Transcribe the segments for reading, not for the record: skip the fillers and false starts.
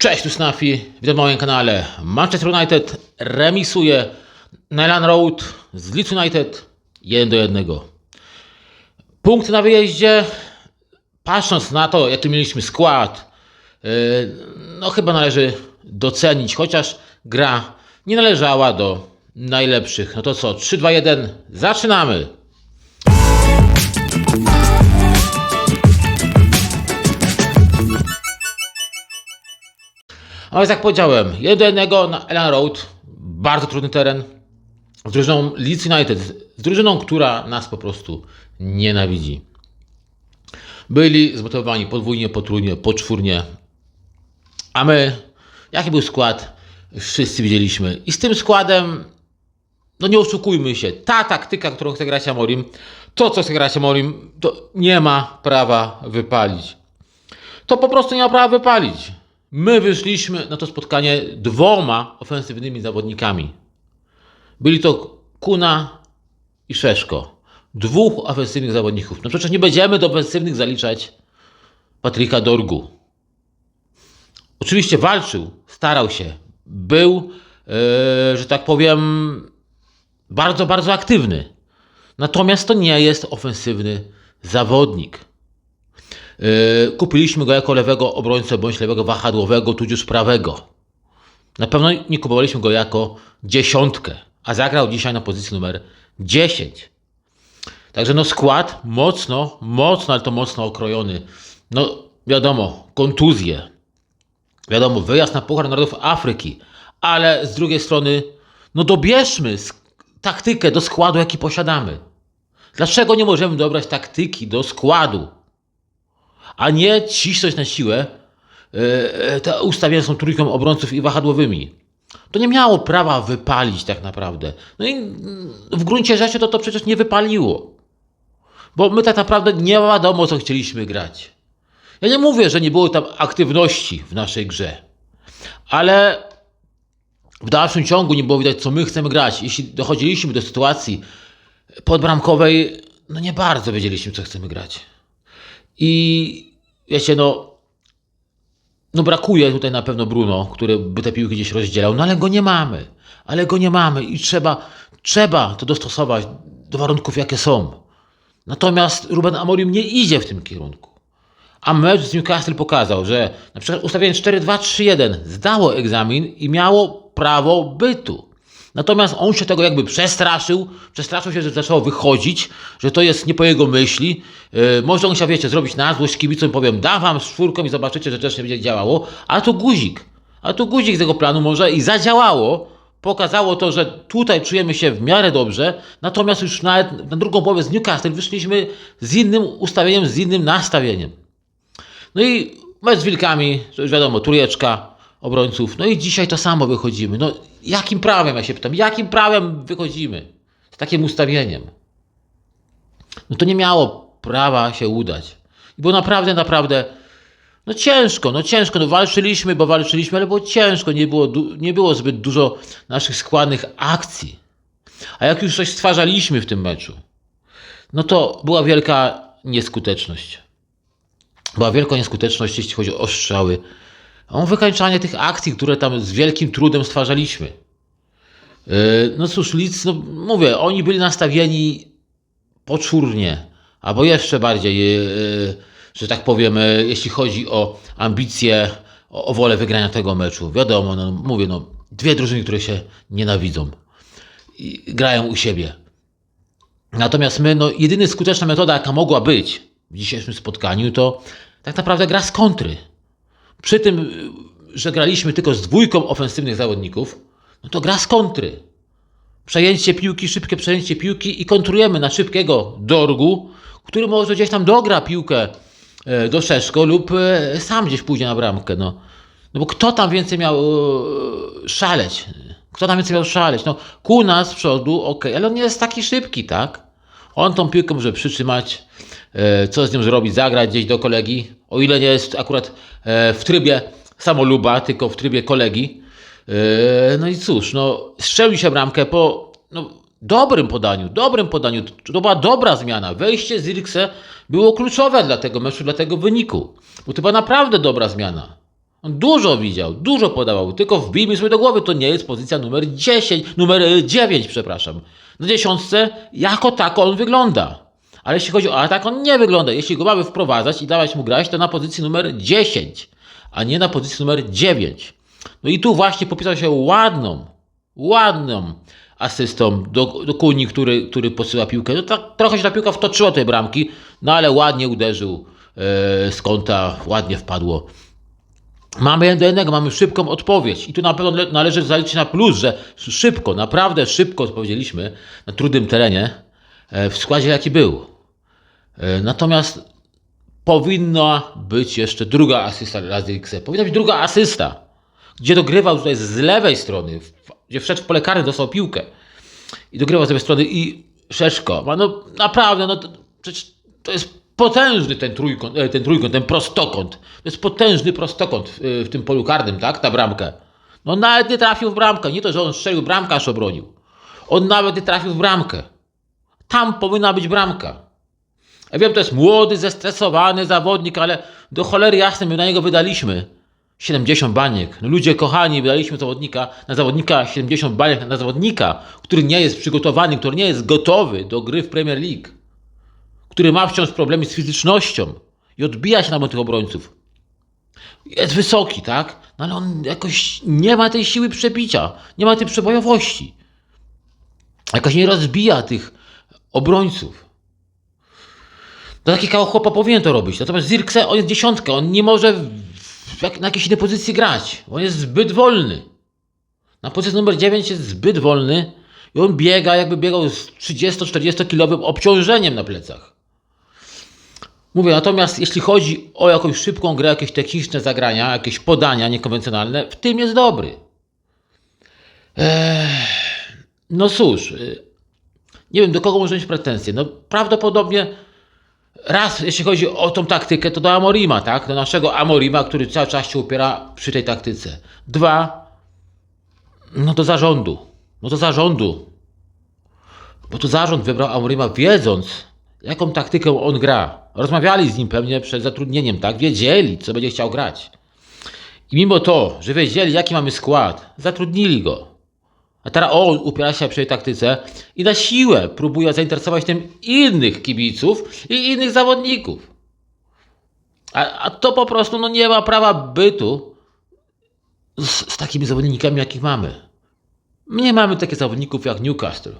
Cześć, tu Snafi, witam na moim kanale. Manchester United remisuje na Elland Road z Leeds United 1-1. Punkt na wyjeździe, patrząc na to, jaki mieliśmy skład, no chyba należy docenić, chociaż gra nie należała do najlepszych. No to co, 3-2-1, zaczynamy! No więc jak powiedziałem, 1-1 na Elland Road, bardzo trudny teren, z drużyną Leeds United, z drużyną, która nas po prostu nienawidzi. Byli zmotywowani podwójnie, potrójnie, poczwórnie, a my, jaki był skład, wszyscy widzieliśmy. I z tym składem, no nie oszukujmy się, ta taktyka, którą chce grać Amorim, to co chce grać Amorim, to nie ma prawa wypalić. To po prostu nie ma prawa wypalić. My wyszliśmy na to spotkanie dwoma ofensywnymi zawodnikami. Byli to Kuna i Szeszko. Dwóch ofensywnych zawodników. No przecież nie będziemy do ofensywnych zaliczać Patryka Dorgu. Oczywiście walczył, starał się. Był, że tak powiem, bardzo, bardzo aktywny. Natomiast to nie jest ofensywny zawodnik. Kupiliśmy go jako lewego obrońcę bądź lewego wahadłowego, tudzież prawego. Na pewno nie kupowaliśmy go jako dziesiątkę, a zagrał dzisiaj na pozycji numer 10. Także no skład mocno, ale to mocno okrojony. No wiadomo, kontuzje. Wiadomo, wyjazd na Puchar Narodów Afryki. Ale z drugiej strony, no dobierzmy taktykę do składu, jaki posiadamy. Dlaczego nie możemy dobrać taktyki do składu? A nie cisnąć na siłę te ustawienia są trójką obrońców i wahadłowymi. To nie miało prawa wypalić tak naprawdę. No i w gruncie rzeczy to przecież nie wypaliło. Bo my tak naprawdę nie wiadomo, co chcieliśmy grać. Ja nie mówię, że nie było tam aktywności w naszej grze. Ale w dalszym ciągu nie było widać, co my chcemy grać. Jeśli dochodziliśmy do sytuacji podbramkowej, no nie bardzo wiedzieliśmy, co chcemy grać. I wiecie, no brakuje tutaj na pewno Bruno, który by te piłki gdzieś rozdzielał, no ale go nie mamy i trzeba to dostosować do warunków, jakie są. Natomiast Ruben Amorim nie idzie w tym kierunku. A mecz z Newcastle pokazał, że na przykład ustawienie 4-2-3-1 zdało egzamin i miało prawo bytu. Natomiast on się tego jakby przestraszył się, że zaczęło wychodzić, że to jest nie po jego myśli. Może on chciał, wiecie, zrobić na złość kibicom, powiem, dam wam z czwórką i zobaczycie, że też nie będzie działało. A tu guzik tego planu może i zadziałało. Pokazało to, że tutaj czujemy się w miarę dobrze, natomiast już nawet na drugą połowę z Newcastle wyszliśmy z innym ustawieniem, z innym nastawieniem. No i mecz z Wilkami, to już wiadomo, trójeczka obrońców. No i dzisiaj to samo wychodzimy. No jakim prawem, ja się pytam, jakim prawem wychodzimy z takim ustawieniem? No to nie miało prawa się udać. I było naprawdę, no ciężko, walczyliśmy, ale było ciężko, nie było zbyt dużo naszych składnych akcji. A jak już coś stwarzaliśmy w tym meczu, no to była wielka nieskuteczność. Jeśli chodzi o strzały. O wykańczanie tych akcji, które tam z wielkim trudem stwarzaliśmy. No cóż, Leeds, no mówię, oni byli nastawieni poczwórnie, albo jeszcze bardziej, że tak powiem, jeśli chodzi o ambicje, o wolę wygrania tego meczu. Wiadomo, no mówię, no dwie drużyny, które się nienawidzą i grają u siebie. Natomiast my, no jedyna skuteczna metoda, jaka mogła być w dzisiejszym spotkaniu, to tak naprawdę gra z kontry. Przy tym, że graliśmy tylko z dwójką ofensywnych zawodników, no to gra z kontry. Szybkie przejęcie piłki i kontrujemy na szybkiego Dorgu, który może gdzieś tam dogra piłkę do Szeszko lub sam gdzieś pójdzie na bramkę. No bo kto tam więcej miał szaleć? No Kuna z przodu, okej, ale on nie jest taki szybki, tak? On tą piłkę może przytrzymać, co z nią zrobić, zagrać gdzieś do kolegi, o ile nie jest akurat w trybie samoluba, tylko w trybie kolegi. No i cóż, no strzelił się bramkę po dobrym podaniu. To była dobra zmiana. Wejście Zirkse było kluczowe dla tego meczu, dla tego wyniku. Bo to była naprawdę dobra zmiana. On dużo widział, dużo podawał, tylko wbijmy sobie do głowy, to nie jest pozycja numer 9, przepraszam. Na 10 jako tako on wygląda. Ale jeśli chodzi o atak, on nie wygląda. Jeśli go mamy wprowadzać i dawać mu grać, to na pozycji numer 10, a nie na pozycji numer 9. No i tu właśnie popisał się ładną asystą do Kuni, który posyła piłkę. No tak, trochę się ta piłka wtoczyła tej bramki, no ale ładnie uderzył z kąta, ładnie wpadło. Mamy 1-1, mamy szybką odpowiedź i tu na pewno należy zaliczyć na plus, że szybko, naprawdę szybko odpowiedzieliśmy na trudnym terenie w składzie jaki był. Natomiast powinna być jeszcze druga asysta dla Zirkse. Powinna być druga asysta, gdzie dogrywał tutaj z lewej strony, gdzie wszedł w pole karne, dostał piłkę i dogrywał z lewej strony i Szeszko. No naprawdę, no przecież to jest potężny ten prostokąt. To jest potężny prostokąt w tym polu karnym, tak? Ta bramka. No nawet nie trafił w bramkę. Nie to, że on strzelił, bramkarz obronił. On nawet nie trafił w bramkę. Tam powinna być bramka. Ja wiem, to jest młody, zestresowany zawodnik, ale do cholery jasnej my na niego wydaliśmy 70 baniek. No ludzie kochani, wydaliśmy na zawodnika 70 baniek, na zawodnika, który nie jest przygotowany, który nie jest gotowy do gry w Premier League, który ma wciąż problemy z fizycznością i odbija się na tych obrońców. Jest wysoki, tak? No ale on jakoś nie ma tej siły przebicia, nie ma tej przebojowości. Jakoś nie rozbija tych obrońców. To takiego chłopa powinien to robić. Natomiast Zirkse, on jest 10, on nie może na jakiejś innej pozycji grać. On jest zbyt wolny. Na pozycji numer 9 jest zbyt wolny i on biega, jakby biegał z 30-40 kilowym obciążeniem na plecach. Mówię, natomiast jeśli chodzi o jakąś szybką grę, jakieś techniczne zagrania, jakieś podania niekonwencjonalne, w tym jest dobry. No cóż, nie wiem, do kogo może mieć pretensje. No prawdopodobnie raz, jeśli chodzi o tą taktykę, to do Amorima, tak? Do naszego Amorima, który cały czas się upiera przy tej taktyce. 2, no do zarządu. Bo to zarząd wybrał Amorima, wiedząc, jaką taktykę on gra. Rozmawiali z nim pewnie przed zatrudnieniem, tak? Wiedzieli, co będzie chciał grać. I mimo to, że wiedzieli, jaki mamy skład, zatrudnili go. A teraz on upiera się przy tej taktyce i na siłę próbuje zainteresować tym innych kibiców i innych zawodników. A to po prostu no, nie ma prawa bytu z takimi zawodnikami, jakich mamy. My nie mamy takich zawodników jak Newcastle.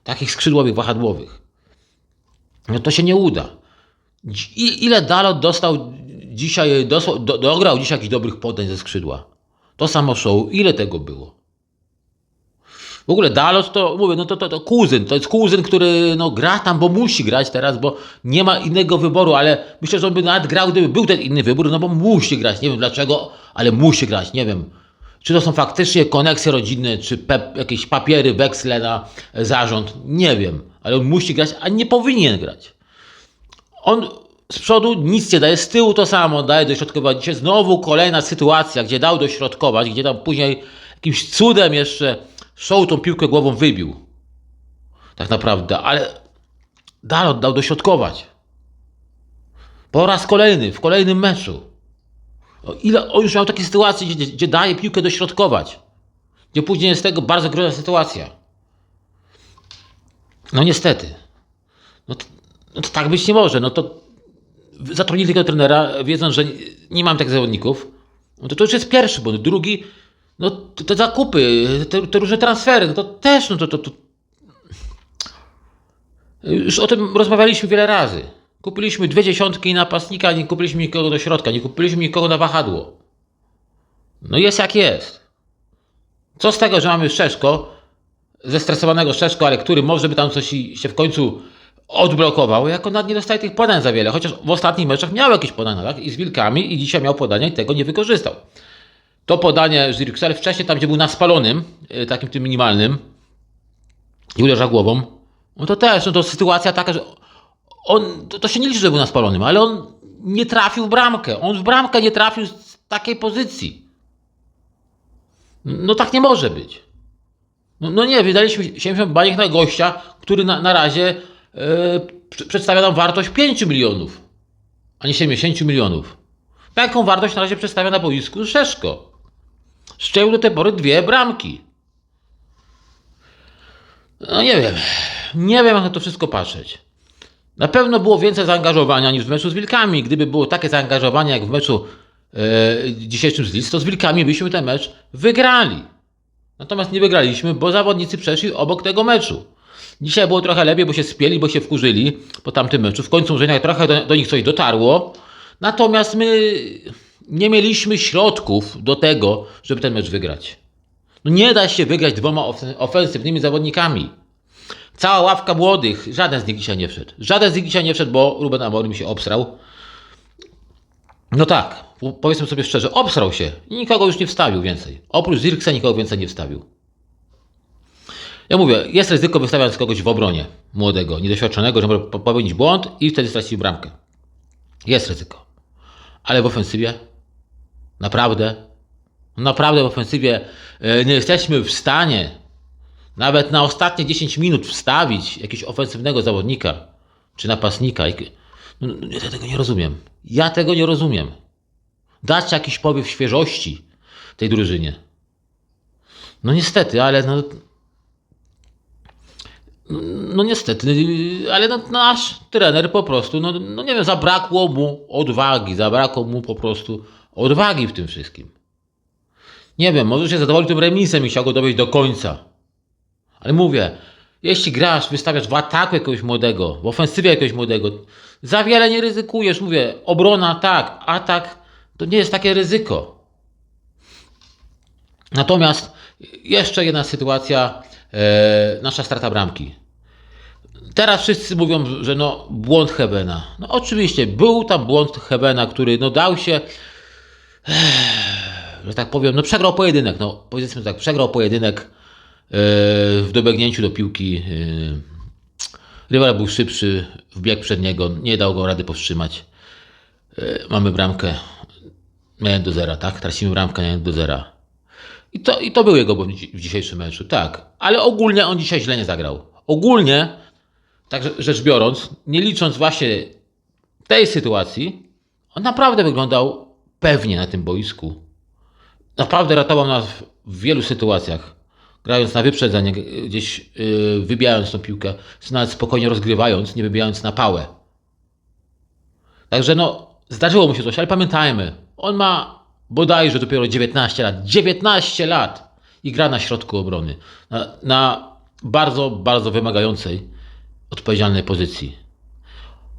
Takich skrzydłowych, wahadłowych. No to się nie uda. Ile Dalot dostał dzisiaj, dograł dzisiaj jakichś dobrych podań ze skrzydła. To samo show, ile tego było? W ogóle Dalot to, mówię, no to kuzyn, to jest kuzyn, który no, gra tam, bo musi grać teraz, bo nie ma innego wyboru, ale myślę, że on by nawet grał, gdyby był ten inny wybór, no bo musi grać, nie wiem dlaczego, ale musi grać, nie wiem. Czy to są faktycznie koneksje rodzinne, czy jakieś papiery, weksle na zarząd, nie wiem, ale on musi grać, a nie powinien grać. On z przodu nic nie daje, z tyłu to samo daje dośrodkować. Dzisiaj znowu kolejna sytuacja, gdzie dał dośrodkować, gdzie tam później jakimś cudem jeszcze Show tą piłkę głową wybił. Tak naprawdę, ale Dalot dał dośrodkować. Po raz kolejny, w kolejnym meczu. Ile on już miał takie sytuacje, gdzie daje piłkę dośrodkować. Gdzie później jest tego bardzo groźna sytuacja. No niestety. No to tak być nie może. No to zatrudnili tego trenera, wiedząc, że nie mam takich zawodników. No to już jest pierwszy błąd. Drugi, no te zakupy, te różne transfery, no to też, no to już o tym rozmawialiśmy wiele razy. Kupiliśmy 2 dziesiątki napastnika, nie kupiliśmy nikogo do środka, nie kupiliśmy nikogo na wahadło. No jest jak jest. Co z tego, że mamy Szeszko, zestresowanego Szeszko, ale który może by tam coś się w końcu odblokował, jak on nie dostaje tych podań za wiele, chociaż w ostatnich meczach miał jakieś podania, tak? I z Wilkami, i dzisiaj miał podania i tego nie wykorzystał. To podanie Zirkse, ale wcześniej tam, gdzie był na spalonym, takim tym minimalnym i uderza głową, no to też, no to sytuacja taka, że on, to się nie liczy, że był na spalonym, ale on nie trafił w bramkę. On w bramkę nie trafił z takiej pozycji. No tak nie może być. No nie, wydaliśmy 70 baniek na gościa, który na razie przedstawia nam wartość 5 milionów, a nie 70 milionów. Taką wartość na razie przedstawia na boisku Szeszko. Strzelił do tej pory 2 bramki. No nie wiem. Nie wiem, jak na to wszystko patrzeć. Na pewno było więcej zaangażowania niż w meczu z Wilkami. Gdyby było takie zaangażowanie jak w meczu dzisiejszym z Lidz, to z Wilkami byśmy ten mecz wygrali. Natomiast nie wygraliśmy, bo zawodnicy przeszli obok tego meczu. Dzisiaj było trochę lepiej, bo się spieli, bo się wkurzyli po tamtym meczu. W końcu może trochę do nich coś dotarło. Natomiast my nie mieliśmy środków do tego, żeby ten mecz wygrać. No nie da się wygrać 2 ofensywnymi zawodnikami. Cała ławka młodych, żaden z nich dzisiaj nie wszedł. Żaden z nich dzisiaj nie wszedł, bo Ruben Amorim się obsrał. No tak, powiedzmy sobie szczerze, obsrał się i nikogo już nie wstawił więcej. Oprócz Zirksa nikogo więcej nie wstawił. Ja mówię, jest ryzyko wystawiając kogoś w obronie młodego, niedoświadczonego, że może popełnić błąd i wtedy stracić bramkę. Jest ryzyko. Ale w ofensywie naprawdę w ofensywie nie jesteśmy w stanie nawet na ostatnie 10 minut wstawić jakiegoś ofensywnego zawodnika czy napastnika. Ja tego nie rozumiem. Ja tego nie rozumiem. Dać jakiś powiew świeżości tej drużynie. No niestety, ale no niestety, ale nasz trener po prostu, no nie wiem, zabrakło mu odwagi, zabrakło mu po prostu odwagi w tym wszystkim. Nie wiem, może się zadowolił tym remisem i chciał go dowieść do końca. Ale mówię, jeśli grasz, wystawiasz w ataku jakiegoś młodego, w ofensywie jakiegoś młodego, za wiele nie ryzykujesz. Mówię, obrona tak, atak to nie jest takie ryzyko. Natomiast jeszcze jedna sytuacja, nasza strata bramki. Teraz wszyscy mówią, że błąd Hebena. No oczywiście, był tam błąd Hebena, który dał się, że tak powiem, przegrał pojedynek. Powiedzmy tak, przegrał pojedynek w dobiegnięciu do piłki. Rywal był szybszy, wbiegł przed niego, nie dał go rady powstrzymać. Mamy bramkę na 1-0, tak? Tracimy bramkę na 1-0. I to był jego błąd w dzisiejszym meczu, tak. Ale ogólnie on dzisiaj źle nie zagrał. Ogólnie, tak rzecz biorąc, nie licząc właśnie tej sytuacji, on naprawdę wyglądał pewnie na tym boisku. Naprawdę ratował nas w wielu sytuacjach. Grając na wyprzedzenie, gdzieś wybijając tą piłkę, nawet spokojnie rozgrywając, nie wybijając na pałę. Także zdarzyło mu się coś, ale pamiętajmy, on ma bodajże dopiero 19 lat. 19 lat! I gra na środku obrony. Na bardzo, bardzo wymagającej, odpowiedzialnej pozycji.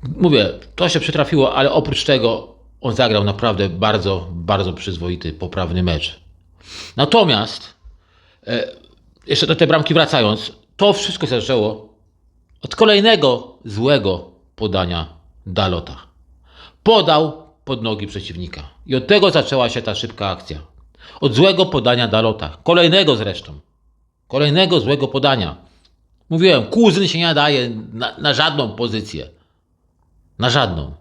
Mówię, to się przytrafiło, ale oprócz tego on zagrał naprawdę bardzo, bardzo przyzwoity, poprawny mecz. Natomiast jeszcze do tej bramki wracając, to wszystko się zaczęło od kolejnego złego podania Dalota. Podał pod nogi przeciwnika. I od tego zaczęła się ta szybka akcja. Od złego podania Dalota. Kolejnego zresztą. Kolejnego złego podania. Mówiłem, Kuzyn się nie nadaje na żadną pozycję. Na żadną.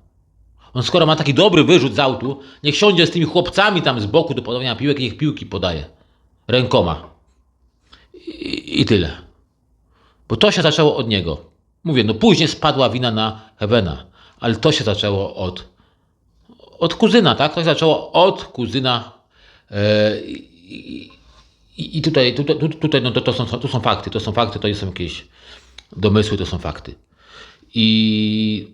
On skoro ma taki dobry wyrzut z autu, niech siądzie z tymi chłopcami tam z boku do podawania piłek i niech piłki podaje. Rękoma. I tyle. Bo to się zaczęło od niego. Mówię, później spadła wina na Hebena. Ale to się zaczęło od Kuzyna, tak? To się zaczęło od Kuzyna. I tutaj to są fakty. To są fakty, to nie są jakieś domysły, to są fakty. I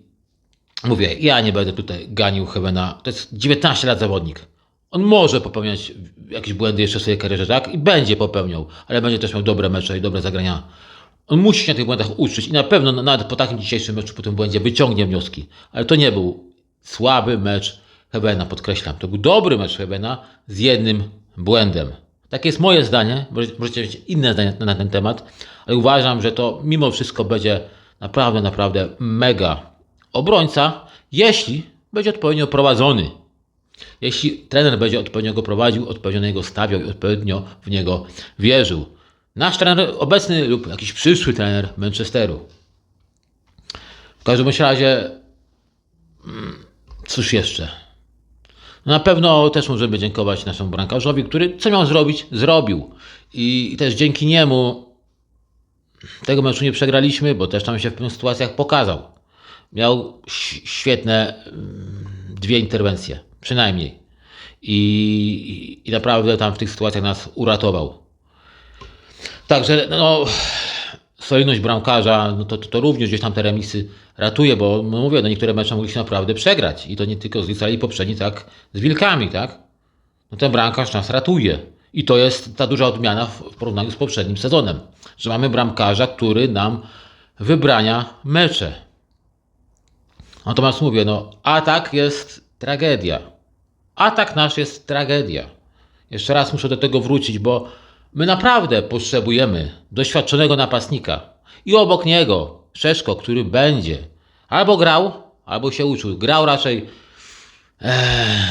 mówię, ja nie będę tutaj ganił Hebena. To jest 19 lat zawodnik. On może popełniać jakieś błędy jeszcze w swojej karierze, tak? I będzie popełniał, ale będzie też miał dobre mecze i dobre zagrania. On musi się na tych błędach uczyć i na pewno nawet po takim dzisiejszym meczu, po tym błędzie wyciągnie wnioski. Ale to nie był słaby mecz Hebena, podkreślam. To był dobry mecz Hebena z jednym błędem. Takie jest moje zdanie, możecie mieć inne zdanie na ten temat, ale uważam, że to mimo wszystko będzie naprawdę, naprawdę mega obrońca, jeśli będzie odpowiednio prowadzony. Jeśli trener będzie odpowiednio go prowadził, odpowiednio na niego stawiał i odpowiednio w niego wierzył. Nasz trener obecny lub jakiś przyszły trener Manchesteru. W każdym razie, cóż jeszcze? Na pewno też możemy dziękować naszemu bramkarzowi, który co miał zrobić, zrobił. I też dzięki niemu tego meczu nie przegraliśmy, bo też tam się w pewnych sytuacjach pokazał. Miał świetne 2 interwencje. Przynajmniej. I naprawdę tam w tych sytuacjach nas uratował. Także no, solidność bramkarza, no to również gdzieś tam te remisy ratuje, bo no mówię, no niektóre mecze mogliśmy naprawdę przegrać. I to nie tylko z Leeds, ale i poprzedni, tak, z Wilkami, tak? No ten bramkarz nas ratuje. I to jest ta duża odmiana w porównaniu z poprzednim sezonem. Że mamy bramkarza, który nam wybrania mecze. Natomiast mówię, no atak jest tragedia. Atak nasz jest tragedia. Jeszcze raz muszę do tego wrócić, bo my naprawdę potrzebujemy doświadczonego napastnika. I obok niego Szeszko, który będzie albo grał, albo się uczył. Grał raczej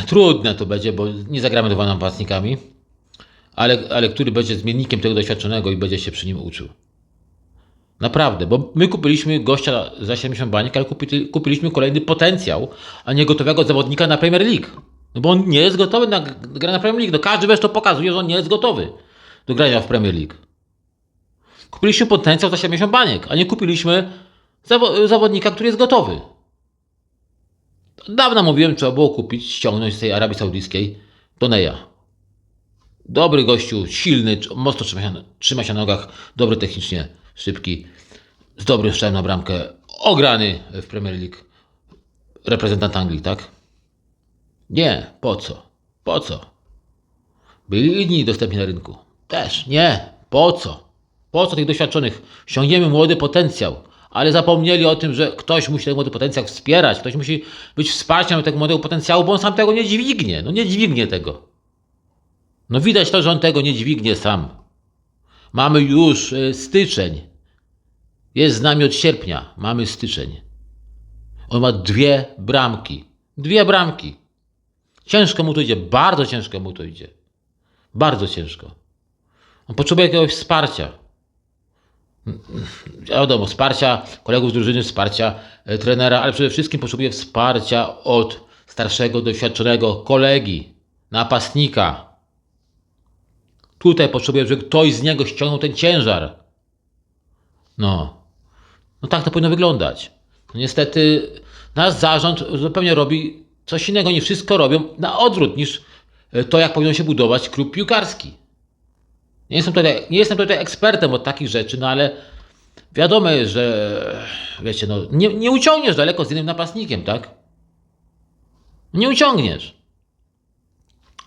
trudne to będzie, bo nie zagramy dwoma napastnikami, ale który będzie zmiennikiem tego doświadczonego i będzie się przy nim uczył. Naprawdę, bo my kupiliśmy gościa za 70 baniek, ale kupiliśmy kolejny potencjał, a nie gotowego zawodnika na Premier League. No bo on nie jest gotowy na grę na Premier League. No każdy wiesz to pokazuje, że on nie jest gotowy do grania w Premier League. Kupiliśmy potencjał za 70 baniek, a nie kupiliśmy zawodnika, który jest gotowy. Dawno mówiłem, trzeba było kupić, ściągnąć z tej Arabii Saudyjskiej Toneja. Dobry gościu, silny, mocno trzyma się na nogach, dobry technicznie, szybki, z dobrym strzałem na bramkę, ograny w Premier League reprezentant Anglii, tak? Nie, po co? Po co? Byli inni dostępni na rynku. Też nie, po co? Po co tych doświadczonych? Ściągniemy młody potencjał, ale zapomnieli o tym, że ktoś musi ten młody potencjał wspierać, ktoś musi być wsparciem tego młodego potencjału, bo on sam tego nie dźwignie. No nie dźwignie tego. No widać to, że on tego nie dźwignie sam. Mamy już styczeń. Jest z nami od sierpnia. Mamy styczeń. On ma 2 bramki. 2 bramki. Ciężko mu to idzie. Bardzo ciężko mu to idzie. Bardzo ciężko. On potrzebuje jakiegoś wsparcia. Wiadomo, wsparcia kolegów z drużyny, wsparcia trenera, ale przede wszystkim potrzebuje wsparcia od starszego, doświadczonego kolegi, napastnika. Tutaj potrzebuje, żeby ktoś z niego ściągnął ten ciężar. No tak to powinno wyglądać. No niestety nasz zarząd zupełnie robi coś innego. Nie wszystko robią na odwrót niż to, jak powinien się budować klub piłkarski. Nie jestem tutaj ekspertem od takich rzeczy, no ale wiadomo jest, że wiecie, no nie uciągniesz daleko z innym napastnikiem, tak? Nie uciągniesz.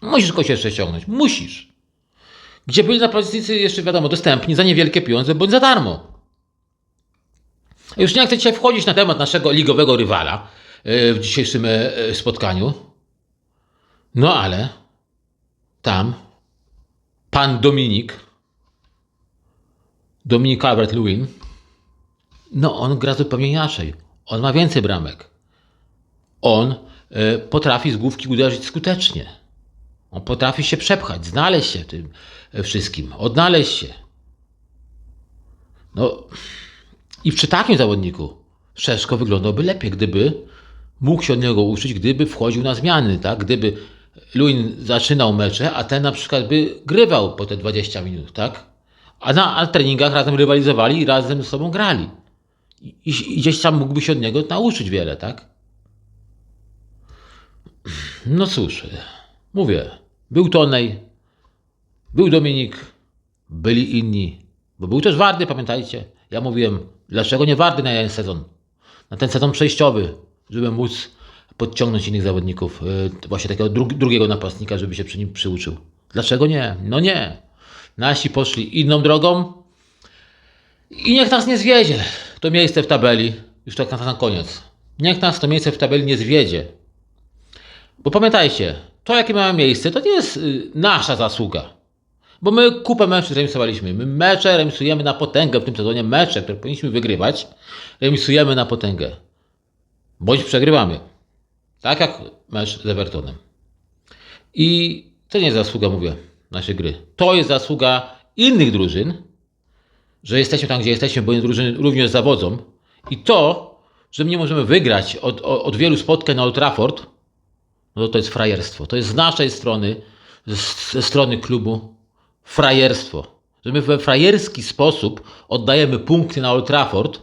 Musisz kogoś jeszcze ściągnąć. Musisz. Gdzie byli napastnicy jeszcze wiadomo dostępni za niewielkie pieniądze bądź za darmo. Już nie chcę dzisiaj wchodzić na temat naszego ligowego rywala w dzisiejszym spotkaniu. No ale tam pan Dominik Calvert-Lewin, no on gra zupełnie inaczej. On ma więcej bramek. On potrafi z główki uderzyć skutecznie. On potrafi się przepchać, znaleźć się w tym wszystkim, odnaleźć się. No i przy takim zawodniku Szeszko wyglądałby lepiej, gdyby mógł się od niego uczyć, gdyby wchodził na zmiany, tak? Gdyby Lewin zaczynał mecze, a ten na przykład by grywał po te 20 minut, tak? A na treningach razem rywalizowali i razem ze sobą grali. I gdzieś tam mógłby się od niego nauczyć wiele, tak? No cóż, mówię, był Tonej, był Dominik, byli inni, bo był też Wardy, pamiętajcie. Ja mówiłem, dlaczego nie Wardy na jeden sezon? Na ten sezon przejściowy, żeby móc podciągnąć innych zawodników, właśnie takiego drugiego napastnika, żeby się przy nim przyuczył. Dlaczego nie? No nie. Nasi poszli inną drogą i niech nas nie zwiedzie to miejsce w tabeli, już tak na koniec. Niech nas to miejsce w tabeli nie zwiedzie. Bo pamiętajcie, to jakie mamy miejsce, to nie jest nasza zasługa. Bo my kupę meczów remisowaliśmy. My mecze remisujemy na potęgę w tym sezonie. Mecze, które powinniśmy wygrywać, remisujemy na potęgę. Bądź przegrywamy. Tak jak mecz z Evertonem. I to nie jest zasługa, mówię, naszej gry. To jest zasługa innych drużyn, że jesteśmy tam, gdzie jesteśmy, bo inne drużyny również zawodzą. I to, że my nie możemy wygrać od wielu spotkań na Old Trafford, no to jest frajerstwo. To jest z naszej strony, ze strony klubu, frajerstwo. Że my we frajerski sposób oddajemy punkty na Old Trafford.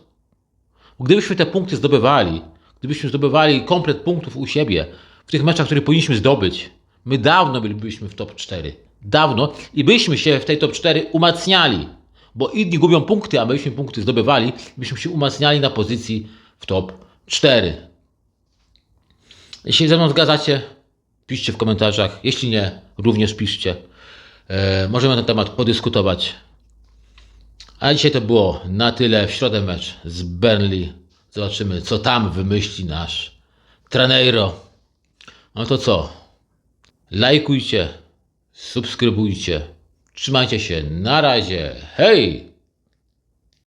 Gdybyśmy te punkty zdobywali, gdybyśmy zdobywali komplet punktów u siebie w tych meczach, które powinniśmy zdobyć. My dawno bylibyśmy w top 4. Dawno. I byśmy się w tej top 4 umacniali. Bo inni gubią punkty, a myśmy punkty zdobywali. Byśmy się umacniali na pozycji w top 4. Jeśli ze mną zgadzacie, piszcie w komentarzach. Jeśli nie, również piszcie. Możemy na ten temat podyskutować. A dzisiaj to było na tyle. W środę mecz z Burnley. Zobaczymy, co tam wymyśli nasz Traneiro. No to co? Lajkujcie, subskrybujcie. Trzymajcie się. Na razie. Hej!